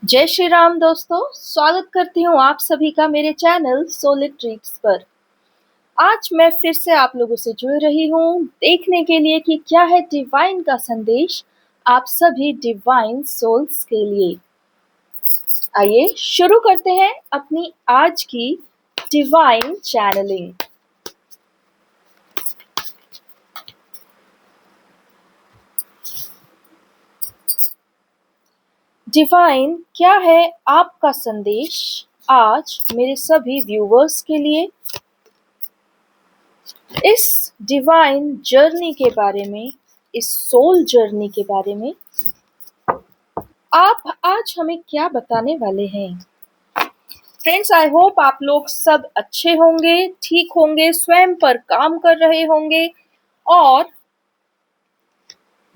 जय श्री राम दोस्तों, स्वागत करती हूँ आप सभी का मेरे चैनल सोलिड ट्रीट्स पर। आज मैं फिर से आप लोगों से जुड़ रही हूँ देखने के लिए कि क्या है डिवाइन का संदेश आप सभी डिवाइन सोल्स के लिए। आइए शुरू करते हैं अपनी आज की डिवाइन चैनलिंग। डिवाइन, क्या है आपका संदेश आज मेरे सभी व्यूवर्स के लिए? इस डिवाइन जर्नी के बारे में, इस सोल जर्नी के बारे में आप आज हमें क्या बताने वाले हैं? फ्रेंड्स, आई होप आप लोग सब अच्छे होंगे, ठीक होंगे, स्वयं पर काम कर रहे होंगे और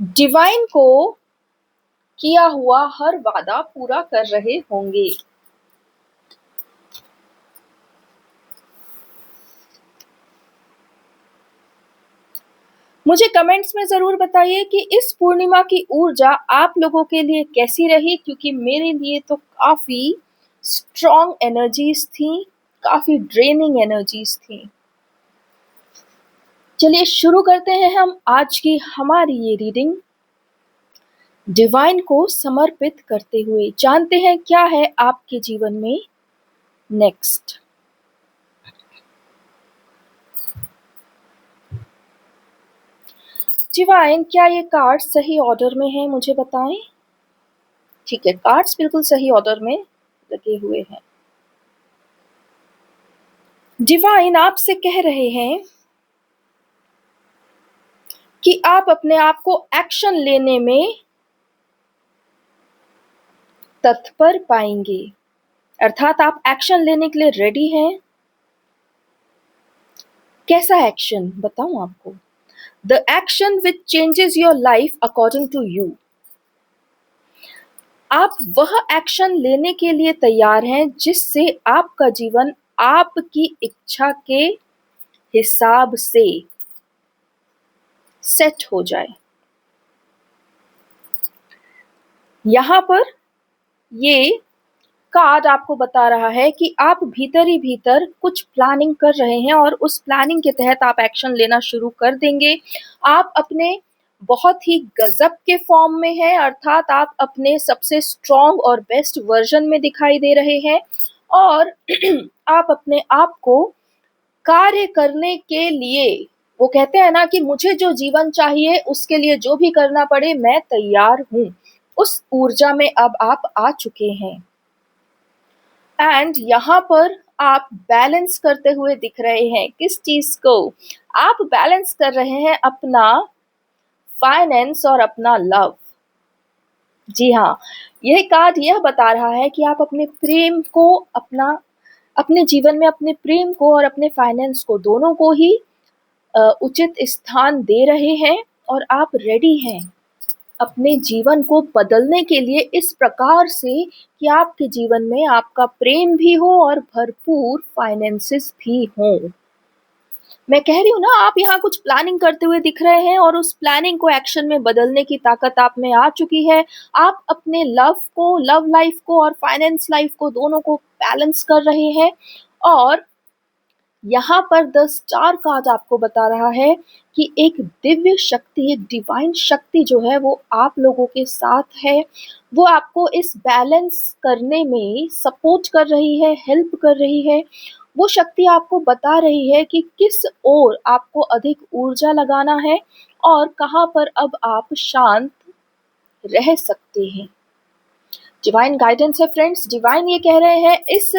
डिवाइन को किया हुआ हर वादा पूरा कर रहे होंगे। मुझे कमेंट्स में ज़रूर बताइए कि इस पूर्णिमा की ऊर्जा आप लोगों के लिए कैसी रही, क्योंकि मेरे लिए तो काफ़ी स्ट्रॉन्ग एनर्जीज थी, काफ़ी ड्रेनिंग एनर्जीज थी। चलिए शुरू करते हैं हम आज की हमारी ये रीडिंग डिवाइन को समर्पित करते हुए। जानते हैं क्या है आपके जीवन में नेक्स्ट। डिवाइन, क्या ये कार्ड सही ऑर्डर में है, मुझे बताएं। ठीक है, कार्ड्स बिल्कुल सही ऑर्डर में लगे हुए हैं। डिवाइन आपसे कह रहे हैं कि आप अपने आप को एक्शन लेने में तत्पर पाएंगे, अर्थात आप एक्शन लेने के लिए रेडी हैं। कैसा एक्शन बताऊं आपको? The action which changes your life according to you. आप वह एक्शन लेने के लिए तैयार हैं जिससे आपका जीवन आपकी इच्छा के हिसाब से सेट हो जाए। यहाँ पर ये कार्ड आपको बता रहा है कि आप भीतर ही भीतर कुछ प्लानिंग कर रहे हैं और उस प्लानिंग के तहत आप एक्शन लेना शुरू कर देंगे। आप अपने बहुत ही गजब के फॉर्म में हैं, अर्थात आप अपने सबसे स्ट्रॉन्ग और बेस्ट वर्जन में दिखाई दे रहे हैं और आप अपने आप को कार्य करने के लिए, वो कहते हैं ना कि मुझे जो जीवन चाहिए उसके लिए जो भी करना पड़े मैं तैयार हूँ, उस ऊर्जा में अब आप आ चुके हैं। एंड यहाँ पर आप बैलेंस करते हुए दिख रहे हैं। किस चीज को आप बैलेंस कर रहे हैं? अपना फाइनेंस और अपना लव। जी हाँ, यह कार्ड यह बता रहा है कि आप अपने प्रेम को, अपने जीवन में अपने प्रेम को और अपने फाइनेंस को, दोनों को ही उचित स्थान दे रहे हैं और आप रेडी हैं अपने जीवन को बदलने के लिए इस प्रकार से कि आपके जीवन में आपका प्रेम भी हो और भरपूर फाइनेंसेस भी हों। मैं कह रही हूँ ना, आप यहाँ कुछ प्लानिंग करते हुए दिख रहे हैं और उस प्लानिंग को एक्शन में बदलने की ताकत आप में आ चुकी है। आप अपने लव लाइफ को और फाइनेंस लाइफ को, दोनों को बैलेंस कर रहे हैं और यहाँ पर द स्टार कार्ड आपको बता रहा है कि एक दिव्य शक्ति, एक डिवाइन शक्ति जो है वो आप लोगों के साथ है। वो आपको इस बैलेंस करने में सपोर्ट कर रही है, हेल्प कर रही है। वो शक्ति आपको बता रही है कि किस ओर आपको अधिक ऊर्जा लगाना है और कहाँ पर अब आप शांत रह सकते हैं। डिवाइन गाइडेंस है फ्रेंड्स। डिवाइन ये कह रहे हैं इस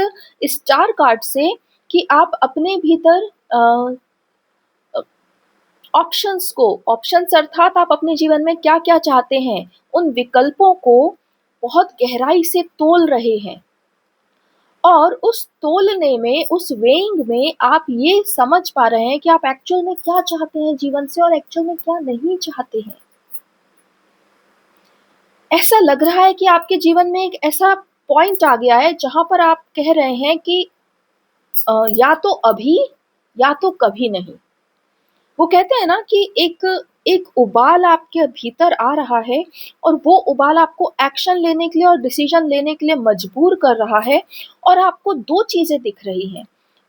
स्टार कार्ड से कि आप अपने भीतर ऑप्शंस अर्थात आप अपने जीवन में क्या क्या चाहते हैं, उन विकल्पों को बहुत गहराई से तोल रहे हैं और उस तोलने में, उस वेइंग में आप ये समझ पा रहे हैं कि आप एक्चुअल में क्या चाहते हैं जीवन से और एक्चुअल में क्या नहीं चाहते हैं। ऐसा लग रहा है कि आपके जीवन में एक ऐसा पॉइंट आ गया है जहां पर आप कह रहे हैं कि या तो अभी या तो कभी नहीं। वो कहते हैं ना कि एक एक उबाल आपके भीतर आ रहा है और वो उबाल आपको एक्शन लेने के लिए और डिसीजन लेने के लिए मजबूर कर रहा है और आपको 2 चीज़ें दिख रही हैं।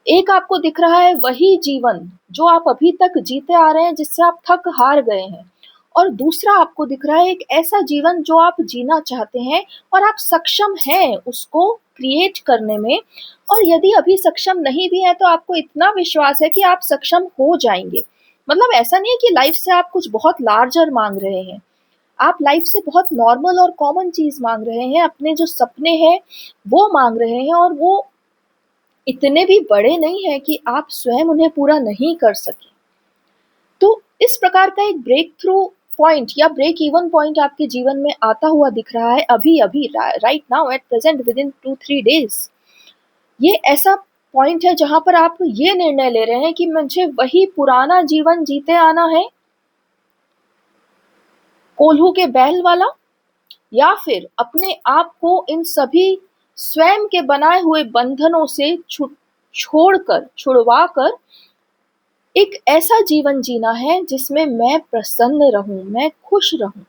एक आपको दिख रहा है वही जीवन जो आप अभी तक जीते आ रहे हैं, जिससे आप थक हार गए हैं और दूसरा आपको दिख रहा है एक ऐसा जीवन जो आप जीना चाहते हैं और आप सक्षम हैं उसको क्रिएट करने में। और यदि अभी सक्षम नहीं भी हैं तो आपको इतना विश्वास है कि आप सक्षम हो जाएँगे। मतलब ऐसा नहीं है कि लाइफ से आप कुछ बहुत लार्जर मांग रहे हैं। आप लाइफ से बहुत नॉर्मल और कॉमन चीज़ मांग रहे हैं, अपने जो सपने हैं वो मांग रहे हैं और वो इतने भी बड़े नहीं हैं कि आप स्वयं उन्हें पूरा नहीं कर सकें। तो इस प्रकार का एक ब्रेक थ्रू पॉइंट या ब्रेक इवन पॉइंट आपके जीवन में आता हुआ दिख रहा है अभी-अभी right now at present within 2-3 days. ये ऐसा पॉइंट है जहाँ पर आप ये निर्णय ले रहे हैं कि मुझे वही पुराना जीवन जीते आना है, कोल्हू के बैल वाला, या फिर अपने आप को इन सभी स्वयं के बनाए हुए बंधनों से छुड़वा कर एक ऐसा जीवन जीना है जिसमें मैं प्रसन्न रहूं, मैं खुश रहूं,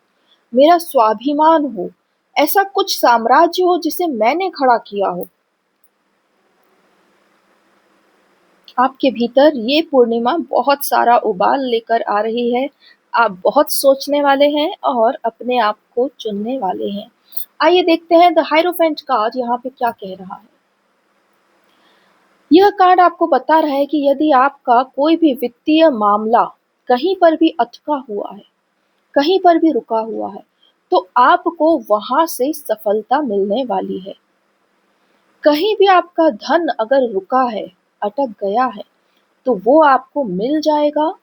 मेरा स्वाभिमान हो, ऐसा कुछ साम्राज्य हो जिसे मैंने खड़ा किया हो। आपके भीतर ये पूर्णिमा बहुत सारा उबाल लेकर आ रही है। आप बहुत सोचने वाले हैं और अपने आप को चुनने वाले हैं। आइए देखते हैं द हायरोफेंट कार्ड यहाँ पे क्या कह रहा है। यह कार्ड आपको बता रहा है कि यदि आपका कोई भी वित्तीय मामला कहीं पर भी अटका हुआ है, कहीं पर भी रुका हुआ है, तो आपको वहाँ से सफलता मिलने वाली है। कहीं भी आपका धन अगर रुका है, अटक गया है, तो वो आपको मिल जाएगा।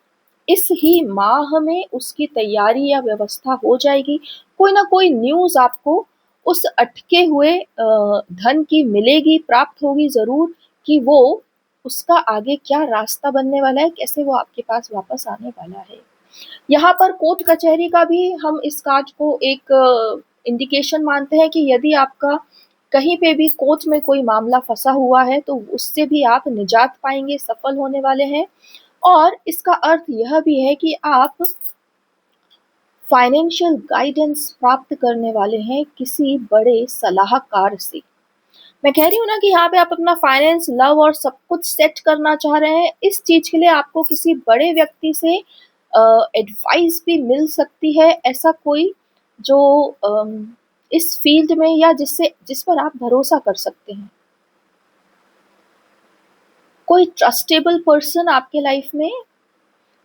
इस ही माह में उसकी तैयारी या व्यवस्था हो जाएगी। कोई ना कोई न्यूज़ आपको उस अटके हुए धन की मिलेगी, प्राप्त होगी ज़रूर कि वो उसका आगे क्या रास्ता बनने वाला है, कैसे वो आपके पास वापस आने वाला है। यहाँ पर कोर्ट कचहरी का भी हम इस कार्ड को एक इंडिकेशन मानते हैं कि यदि आपका कहीं पे भी कोर्ट में कोई मामला फँसा हुआ है, तो उससे भी आप निजात पाएँगे, सफल होने वाले हैं। और इसका अर्थ यह भी है कि आप फाइनेंशियल गाइडेंस प्राप्त करने वाले हैं किसी बड़े सलाहकार से। मैं कह रही हूँ ना कि यहाँ पे आप अपना फाइनेंस, लव और सब कुछ सेट करना चाह रहे हैं। इस चीज़ के लिए आपको किसी बड़े व्यक्ति से एडवाइस भी मिल सकती है, ऐसा कोई जो इस फील्ड में या जिस पर आप भरोसा कर सकते हैं। कोई ट्रस्टेबल पर्सन आपके लाइफ में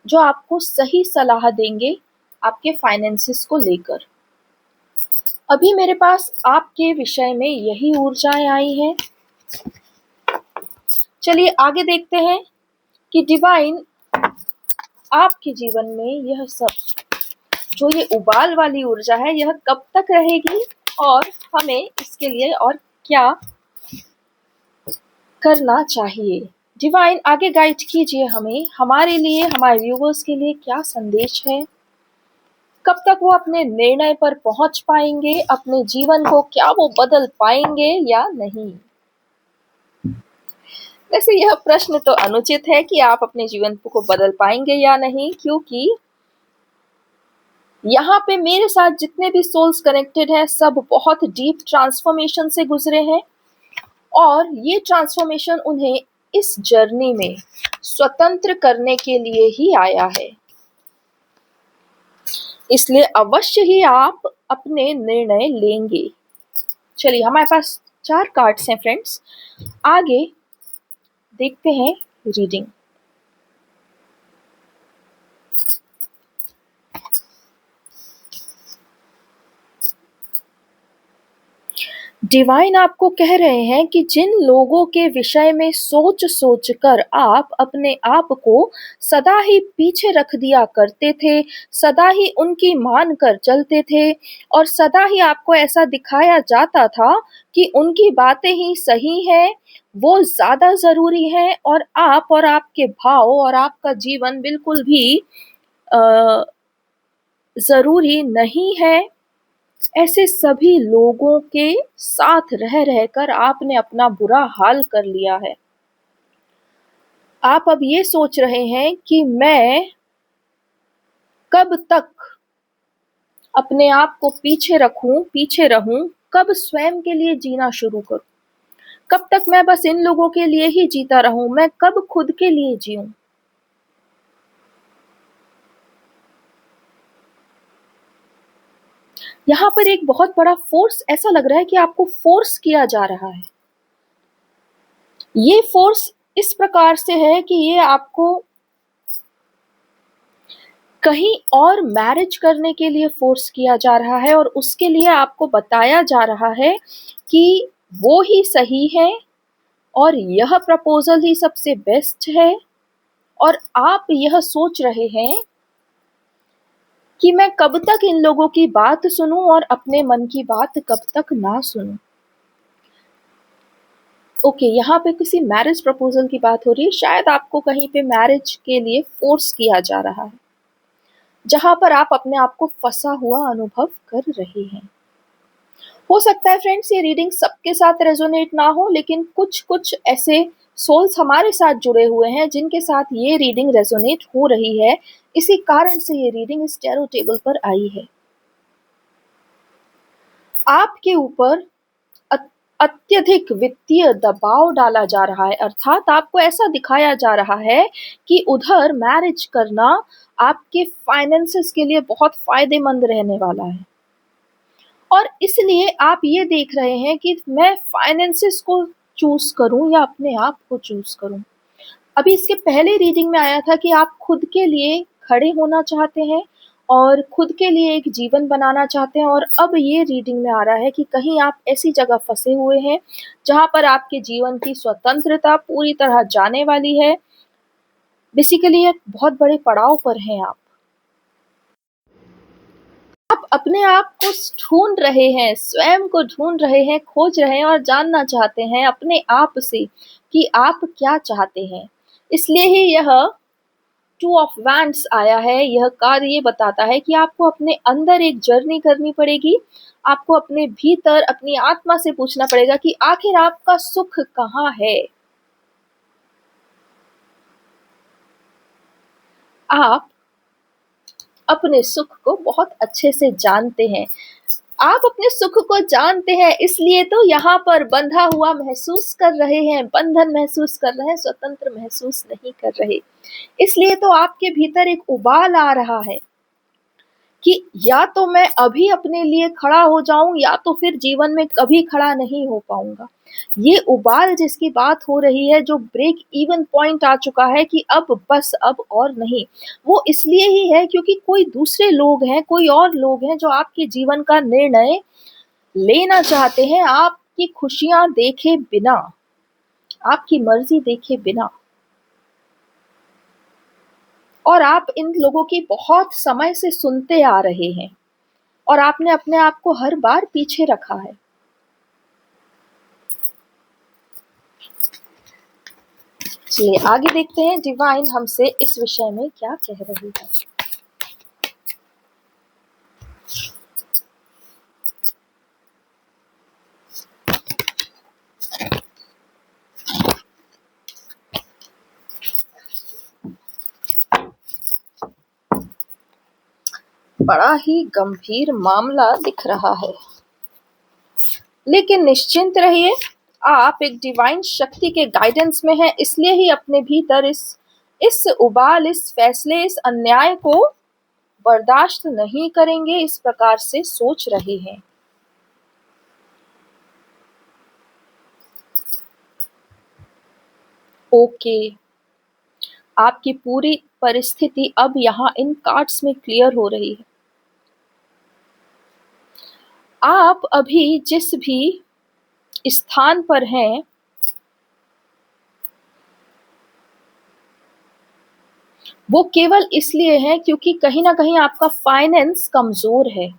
जो आपको सही सलाह देंगे आपके फाइनेंसेस को लेकर। अभी मेरे पास आपके विषय में यही ऊर्जाएं आई हैं। चलिए आगे देखते हैं कि डिवाइन आपके जीवन में यह सब जो ये उबाल वाली ऊर्जा है यह कब तक रहेगी और हमें इसके लिए और क्या करना चाहिए। डिवाइन आगे गाइड कीजिए हमें, हमारे लिए, हमारे व्यूवर्स के लिए क्या संदेश है। कब तक वो अपने निर्णय पर पहुंच पाएंगे, अपने जीवन को क्या वो बदल पाएंगे या नहीं। वैसे यह प्रश्न तो अनुचित है कि आप अपने जीवन को बदल पाएंगे या नहीं, क्योंकि यहाँ पे मेरे साथ जितने भी सोल्स कनेक्टेड हैं सब बहुत डीप ट्रांसफॉर्मेशन से गुजरे हैं और ये ट्रांसफॉर्मेशन उन्हें इस जर्नी में स्वतंत्र करने के लिए ही आया है। इसलिए अवश्य ही आप अपने निर्णय लेंगे। चलिए हमारे पास 4 कार्ड्स हैं फ्रेंड्स, आगे देखते हैं रीडिंग। डिवाइन आपको कह रहे हैं कि जिन लोगों के विषय में सोच-सोच कर आप अपने आप को सदा ही पीछे रख दिया करते थे, सदा ही उनकी मान कर चलते थे और सदा ही आपको ऐसा दिखाया जाता था कि उनकी बातें ही सही हैं, वो ज़्यादा ज़रूरी हैं और आप और आपके भाव और आपका जीवन बिल्कुल भी अ, ज़रूरी नहीं है। ऐसे सभी लोगों के साथ रह रहकर आपने अपना बुरा हाल कर लिया है। आप अब ये सोच रहे हैं कि मैं कब तक अपने आप को पीछे रखूं, पीछे रहूं, कब स्वयं के लिए जीना शुरू करूं? कब तक मैं बस इन लोगों के लिए ही जीता रहूं? मैं कब खुद के लिए जीऊं? यहाँ पर एक बहुत बड़ा फोर्स ऐसा लग रहा है कि आपको फोर्स किया जा रहा है। ये फोर्स इस प्रकार से है कि ये आपको कहीं और मैरिज करने के लिए फोर्स किया जा रहा है और उसके लिए आपको बताया जा रहा है कि वो ही सही है और यह प्रपोजल ही सबसे बेस्ट है, और आप यह सोच रहे हैं कि मैं कब तक इन लोगों की बात सुनूं और अपने मन की बात कब तक ना सुनूं। ओके, यहाँ पे किसी मैरिज प्रपोजल की बात हो रही है। शायद आपको कहीं पे मैरिज के लिए फोर्स किया जा रहा है, जहां पर आप अपने आप को फंसा हुआ अनुभव कर रहे हैं। हो सकता है फ्रेंड्स ये रीडिंग सबके साथ रेजोनेट ना हो, लेकिन कुछ कुछ ऐसे सोल्स हमारे साथ जुड़े हुए हैं जिनके साथ ये रीडिंग रेजोनेट हो रही है। इसी कारण से ये रीडिंग इस टैरो टेबल पर आई है। आपके ऊपर अत्यधिक वित्तीय दबाव डाला जा रहा है, अर्थात आपको ऐसा दिखाया जा रहा है कि उधर मैरिज करना आपके फाइनेंसेस के लिए बहुत फायदेमंद रहने वाला है, और इसलिए आप ये देख रहे हैं कि मैं फाइनेंसेस को चूज करूं या अपने आप को चूज करूं। अभी इसके पहले रीडिंग में आया था कि आप खुद के लिए खड़े होना चाहते हैं और खुद के लिए एक जीवन बनाना चाहते हैं, और अब ये रीडिंग में आ रहा है कि कहीं आप ऐसी जगह फंसे हुए हैं जहां पर आपके जीवन की स्वतंत्रता पूरी तरह जाने वाली है। बेसिकली एक बहुत बड़े पड़ाव पर हैं आप अपने आप को ढूंढ रहे हैं, स्वयं को ढूंढ रहे हैं, खोज रहे हैं और जानना चाहते हैं अपने आप से कि आप क्या चाहते हैं। इसलिए ही यह टू ऑफ वैंड्स आया है। यह कार्ड ये बताता है कि आपको अपने अंदर एक जर्नी करनी पड़ेगी। आपको अपने भीतर अपनी आत्मा से पूछना पड़ेगा कि आखिर आपका सुख कहाँ है। आप अपने सुख को बहुत अच्छे से जानते हैं। आप अपने सुख को जानते हैं, इसलिए तो यहाँ पर बंधा हुआ महसूस कर रहे हैं, बंधन महसूस कर रहे हैं, स्वतंत्र महसूस नहीं कर रहे। इसलिए तो आपके भीतर एक उबाल आ रहा है कि या तो मैं अभी अपने लिए खड़ा हो जाऊं या तो फिर जीवन में कभी खड़ा नहीं हो पाऊंगा। ये उबाल जिसकी बात हो रही है, जो ब्रेक इवन पॉइंट आ चुका है कि अब बस अब और नहीं, वो इसलिए ही है क्योंकि कोई दूसरे लोग हैं, कोई और लोग हैं जो आपके जीवन का निर्णय लेना चाहते हैं आपकी खुशियां देखे बिना, आपकी मर्जी देखे बिना। और आप इन लोगों की बहुत समय से सुनते आ रहे हैं और आपने अपने आप को हर बार पीछे रखा है। चलिए आगे देखते हैं डिवाइन हमसे इस विषय में क्या कह रही है। बड़ा ही गंभीर मामला दिख रहा है, लेकिन निश्चिंत रहिए, आप एक डिवाइन शक्ति के गाइडेंस में हैं, इसलिए ही अपने भीतर इस उबाल, इस फैसले, इस अन्याय को बर्दाश्त नहीं करेंगे, इस प्रकार से सोच रहे हैं। ओके, आपकी पूरी परिस्थिति अब यहाँ इन कार्ड्स में क्लियर हो रही है। आप अभी जिस भी स्थान पर हैं, वो केवल इसलिए है क्योंकि कहीं ना कहीं आपका फाइनेंस कमजोर है।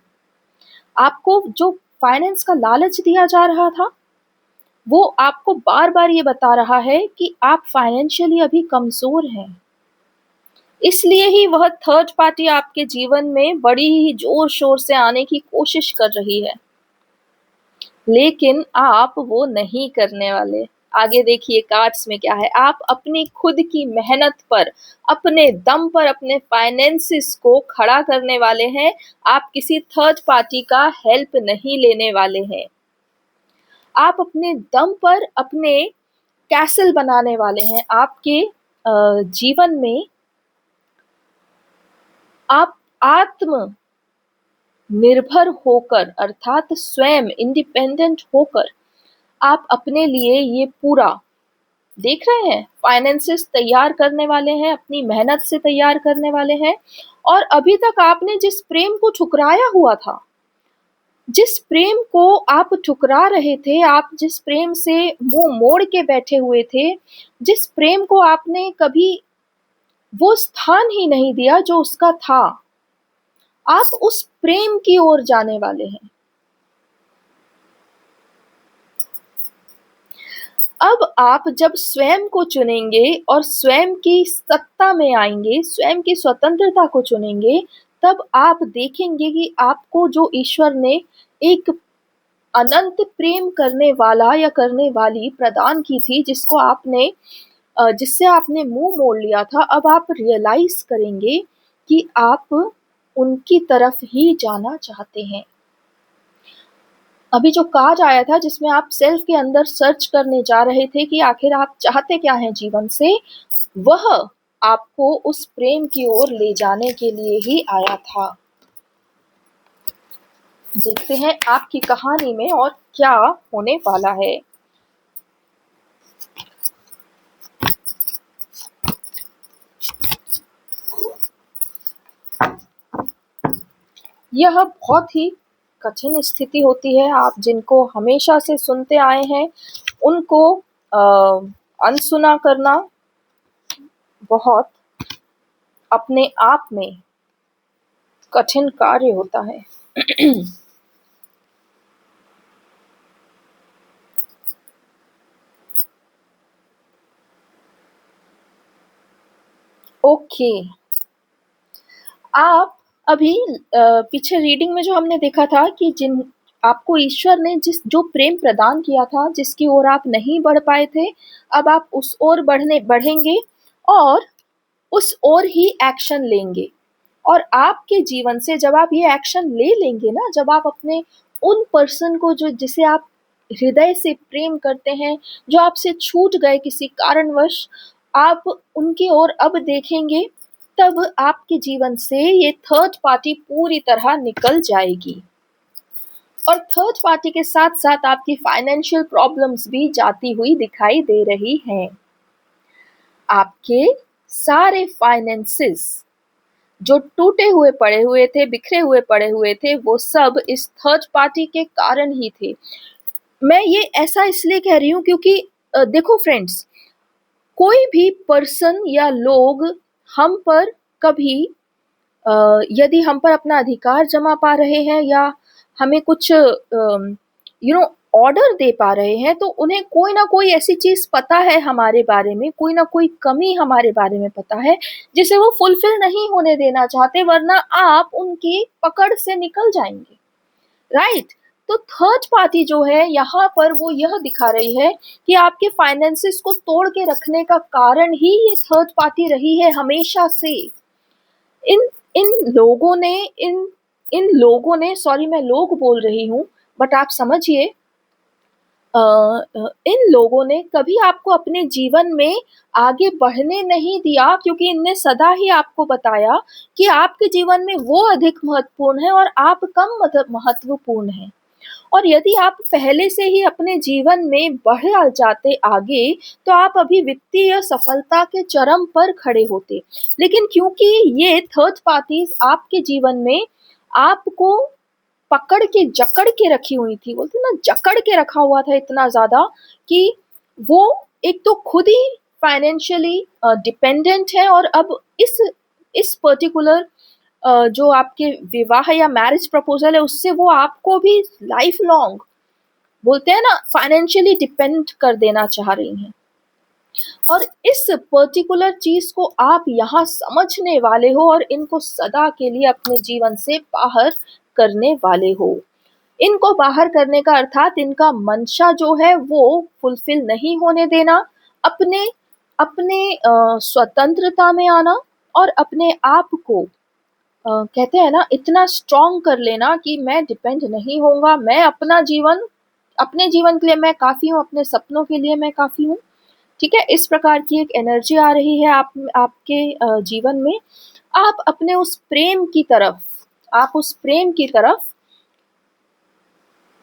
आपको जो फाइनेंस का लालच दिया जा रहा था, वो आपको बार बार ये बता रहा है कि आप फाइनेंशियली अभी कमजोर हैं। इसलिए ही वह थर्ड पार्टी आपके जीवन में बड़ी ही जोर शोर से आने की कोशिश कर रही है, लेकिन आप वो नहीं करने वाले। आगे देखिए कार्ड्स में क्या है। आप अपनी खुद की मेहनत पर, अपने दम पर अपने फाइनेंसेस को खड़ा करने वाले हैं। आप किसी थर्ड पार्टी का हेल्प नहीं लेने वाले हैं। आप अपने दम पर अपने कैसल बनाने वाले हैं। आपके जीवन में आप आत्म निर्भर होकर, अर्थात स्वयं इंडिपेंडेंट होकर आप अपने लिए ये पूरा देख रहे हैं, फाइनेंसेस तैयार करने वाले हैं, अपनी मेहनत से तैयार करने वाले हैं। और अभी तक आपने जिस प्रेम को ठुकराया हुआ था, जिस प्रेम को आप ठुकरा रहे थे, आप जिस प्रेम से मुंह मोड़ के बैठे हुए थे, जिस प्रेम को आपने कभी वो स्थान ही नहीं दिया जो उसका था, आप उस प्रेम की ओर जाने वाले हैं। अब आप जब स्वयं को चुनेंगे और स्वयं की सत्ता में आएंगे, स्वयं की स्वतंत्रता को चुनेंगे, तब आप देखेंगे कि आपको जो ईश्वर ने एक अनंत प्रेम करने वाला या करने वाली प्रदान की थी, जिसको आपने जिससे आपने मुंह मोड़ लिया था, अब आप रियलाइज करेंगे कि आप उनकी तरफ ही जाना चाहते हैं। अभी जो कार्ड आया था जिसमें आप सेल्फ के अंदर सर्च करने जा रहे थे कि आखिर आप चाहते क्या हैं जीवन से, वह आपको उस प्रेम की ओर ले जाने के लिए ही आया था। देखते हैं आपकी कहानी में और क्या होने वाला है। यह बहुत ही कठिन स्थिति होती है। आप जिनको हमेशा से सुनते आए हैं, उनको अनसुना करना बहुत अपने आप में कठिन कार्य होता है। ओके, आप अभी पीछे रीडिंग में जो हमने देखा था कि जिन आपको ईश्वर ने जो प्रेम प्रदान किया था, जिसकी ओर आप नहीं बढ़ पाए थे, अब आप उस ओर बढ़ेंगे और उस ओर ही एक्शन लेंगे। और आपके जीवन से जब आप ये एक्शन ले लेंगे ना, जब आप अपने उन पर्सन को जिसे आप हृदय से प्रेम करते हैं, जो आपसे छूट गए किसी कारणवश, आप उनकी ओर अब देखेंगे, तब आपके जीवन से ये थर्ड पार्टी पूरी तरह निकल जाएगी। और थर्ड पार्टी के साथ साथ आपकी फाइनेंशियल प्रॉब्लम्स भी जाती हुई दिखाई दे रही हैं। आपके सारे फाइनेंसेस जो टूटे हुए पड़े हुए थे, बिखरे हुए पड़े हुए थे, वो सब इस थर्ड पार्टी के कारण ही थे। मैं ये ऐसा इसलिए कह रही हूँ क्योंकि देखो फ्रेंड्स, कोई भी पर्सन या लोग हम पर कभी यदि हम पर अपना अधिकार जमा पा रहे हैं या हमें कुछ ऑर्डर दे पा रहे हैं, तो उन्हें कोई ना कोई ऐसी चीज पता है हमारे बारे में, कोई ना कोई कमी हमारे बारे में पता है जिसे वो फुलफिल नहीं होने देना चाहते, वरना आप उनकी पकड़ से निकल जाएंगे, राइट। तो थर्ड पार्टी जो है यहाँ पर वो यह दिखा रही है कि आपके फाइनेंसेस को तोड़ के रखने का कारण ही ये थर्ड पार्टी रही है हमेशा से। इन इन लोगों ने इन लोगों ने, सॉरी मैं लोग बोल रही हूँ, बट आप समझिए, इन लोगों ने कभी आपको अपने जीवन में आगे बढ़ने नहीं दिया, क्योंकि इनने सदा ही आपको बताया कि आपके जीवन में वो अधिक महत्वपूर्ण है और आप कम महत्वपूर्ण हैं। और यदि आप पहले से ही अपने जीवन में बढ़ जाते आगे, तो आप अभी वित्तीय सफलता के चरम पर खड़े होते। लेकिन क्योंकि ये थर्ड पार्टीज आपके जीवन में आपको पकड़ के जकड़ के रखी हुई थी, बोलते ना जकड़ के रखा हुआ था इतना ज्यादा कि वो एक तो खुद ही फाइनेंशियली डिपेंडेंट है, और अब इस पर्टिकुलर जो आपके विवाह या मैरिज प्रपोजल है उससे वो आपको भी लाइफ लॉन्ग, बोलते हैं ना, फाइनेंशियली डिपेंड कर देना चाह रही हैं। और इस पर्टिकुलर चीज को आप यहाँ समझने वाले हो और इनको सदा के लिए अपने जीवन से बाहर करने वाले हो। इनको बाहर करने का अर्थात इनका मंशा जो है वो फुलफिल नहीं होने देना, अपने अपने स्वतंत्रता में आना और अपने आप को कहते हैं ना इतना स्ट्रॉन्ग कर लेना कि मैं डिपेंड नहीं होऊंगा, मैं अपने जीवन के लिए मैं काफी हूँ, अपने सपनों के लिए मैं काफी हूँ। ठीक है, इस प्रकार की एक एनर्जी आ रही है आपके जीवन में। आप अपने उस प्रेम की तरफ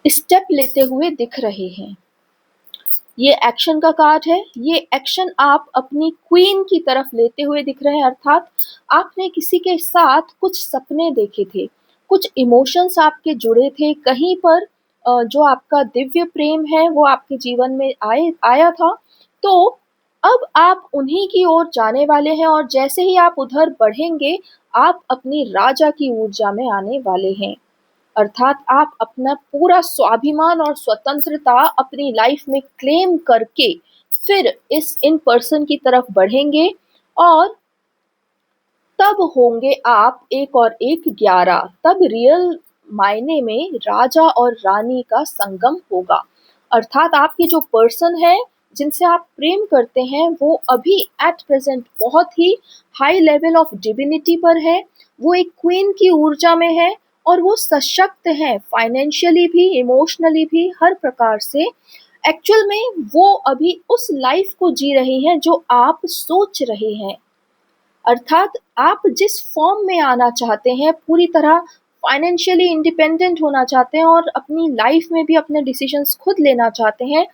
स्टेप लेते हुए दिख रहे हैं। ये एक्शन का कार्ड है, ये एक्शन आप अपनी क्वीन की तरफ लेते हुए दिख रहे हैं, अर्थात आपने किसी के साथ कुछ सपने देखे थे, कुछ इमोशंस आपके जुड़े थे, कहीं पर जो आपका दिव्य प्रेम है वो आपके जीवन में आया था। तो अब आप उन्हीं की ओर जाने वाले हैं और जैसे ही आप उधर बढ़ेंगे, आप अपनी राजा की ऊर्जा में आने वाले हैं। अर्थात आप अपना पूरा स्वाभिमान और स्वतंत्रता अपनी लाइफ में क्लेम करके फिर इस इन पर्सन की तरफ बढ़ेंगे और तब होंगे आप एक और एक 11। तब रियल मायने में राजा और रानी का संगम होगा। अर्थात आपके जो पर्सन है जिनसे आप प्रेम करते हैं वो अभी एट प्रेजेंट बहुत ही हाई लेवल ऑफ डिविनिटी पर है, वो एक क्वीन की ऊर्जा में है और वो सशक्त है फाइनेंशियली भी, इमोशनली भी, हर प्रकार से। एक्चुअल में वो अभी उस लाइफ को जी रही हैं जो आप सोच रहे हैं। अर्थात आप जिस फॉर्म में आना चाहते हैं, पूरी तरह फाइनेंशियली इंडिपेंडेंट होना चाहते हैं और अपनी लाइफ में भी अपने डिसीजंस खुद लेना चाहते हैं,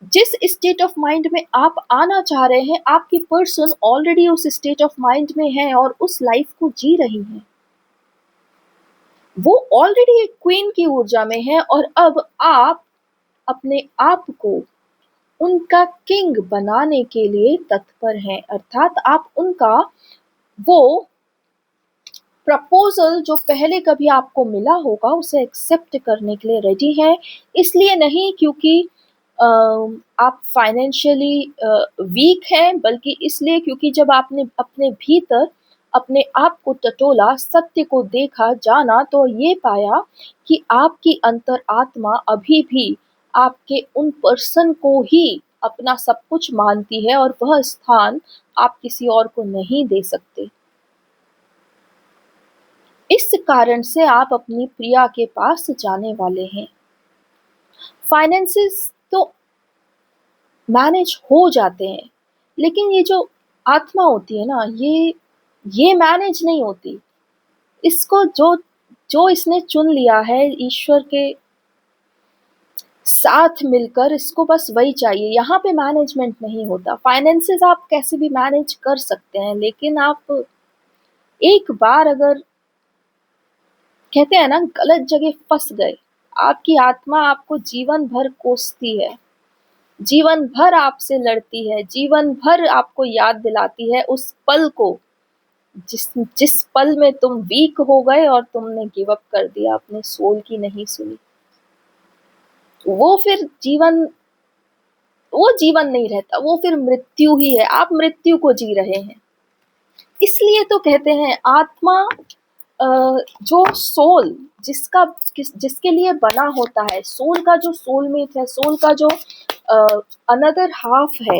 जिस स्टेट ऑफ माइंड में आप आना चाह रहे हैं, आपकी पर्सन ऑलरेडी उस स्टेट ऑफ माइंड में है और उस लाइफ को जी रही हैं। वो ऑलरेडी एक क्वीन की ऊर्जा में है और अब आप अपने आप को उनका किंग बनाने के लिए तत्पर हैं। अर्थात आप उनका वो प्रपोजल जो पहले कभी आपको मिला होगा उसे एक्सेप्ट करने के लिए रेडी है। इसलिए नहीं क्योंकि आप फाइनेंशियली वीक हैं, बल्कि इसलिए क्योंकि जब आपने अपने भीतर अपने आप को टटोला, सत्य को देखा, जाना, तो ये पाया कि आपकी अंतर आत्मा अभी भी आपके उन पर्सन को ही अपना सब कुछ मानती है और वह स्थान आप किसी और को नहीं दे सकते। इस कारण से आप अपनी प्रिया के पास जाने वाले हैं। फाइनेंसेस तो मैनेज हो जाते हैं, लेकिन ये जो आत्मा होती है ना, ये मैनेज नहीं होती। इसको जो जो इसने चुन लिया है ईश्वर के साथ मिलकर, इसको बस वही चाहिए। यहाँ पे मैनेजमेंट नहीं होता। फाइनेंसेस आप कैसे भी मैनेज कर सकते हैं, लेकिन आप एक बार अगर कहते हैं ना गलत जगह फंस गए, आपकी आत्मा आपको जीवन भर कोसती है, जीवन भर आपसे लड़ती है, जीवन भर आपको याद दिलाती है उस पल को जिस जिस पल में तुम वीक हो गए और तुमने गिव अप कर दिया, अपने सोल की नहीं सुनी। वो फिर जीवन नहीं रहता, वो फिर मृत्यु ही है। आप मृत्यु को जी रहे हैं। इसलिए तो कहते हैं आत्मा जो सोल जिसके लिए बना होता है, सोल का जो सोलमेट है, सोल का जो अनदर हाफ है,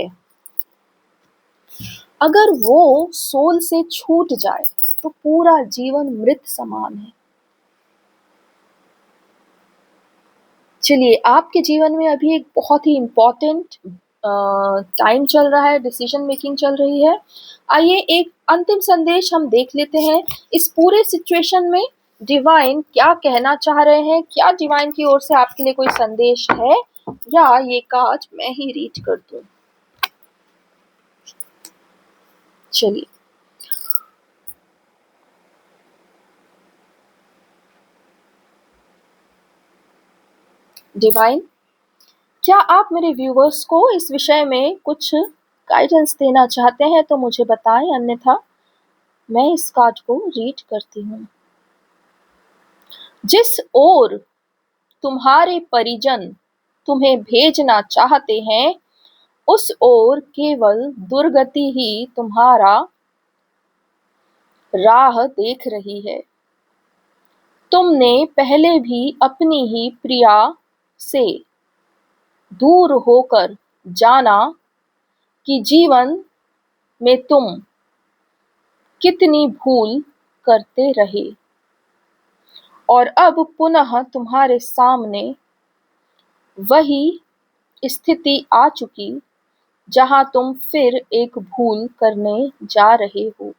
अगर वो सोल से छूट जाए तो पूरा जीवन मृत समान है। चलिए, आपके जीवन में अभी एक बहुत ही इम्पोर्टेंट टाइम चल रहा है, डिसीजन मेकिंग चल रही है। आइए एक अंतिम संदेश हम देख लेते हैं। इस पूरे सिचुएशन में डिवाइन क्या कहना चाह रहे हैं, क्या डिवाइन की ओर से आपके लिए कोई संदेश है, या ये कार्ड मैं ही रीड कर दूं। चलिए, डिवाइन, क्या आप मेरे व्यूवर्स को इस विषय में कुछ गाइडेंस देना चाहते हैं तो मुझे बताएं, अन्यथा मैं इस कार्ड को रीड करती हूँ। जिस ओर तुम्हारे परिजन तुम्हें भेजना चाहते हैं, उस ओर केवल दुर्गति ही तुम्हारा राह देख रही है। तुमने पहले भी अपनी ही प्रिया से दूर होकर जाना कि जीवन में तुम कितनी भूल करते रहे, और अब पुनः तुम्हारे सामने वही स्थिति आ चुकी जहां तुम फिर एक भूल करने जा रहे हो।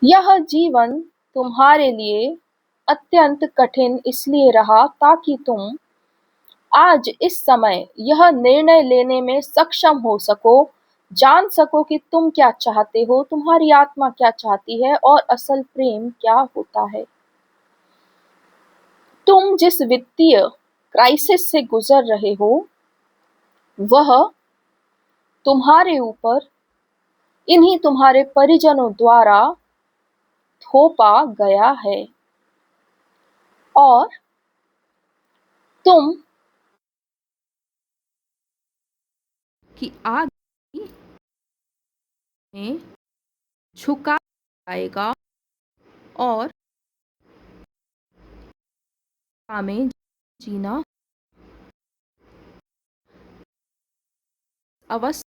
यह जीवन तुम्हारे लिए अत्यंत कठिन इसलिए रहा ताकि तुम आज इस समय यह निर्णय लेने में सक्षम हो सको, जान सको कि तुम क्या चाहते हो, तुम्हारी आत्मा क्या चाहती है और असल प्रेम क्या होता है। तुम जिस वित्तीय क्राइसिस से गुजर रहे हो वह तुम्हारे ऊपर इन्हीं तुम्हारे परिजनों द्वारा थोपा गया है, और तुम की आग में झुका जाएगा और में जीना अवश्य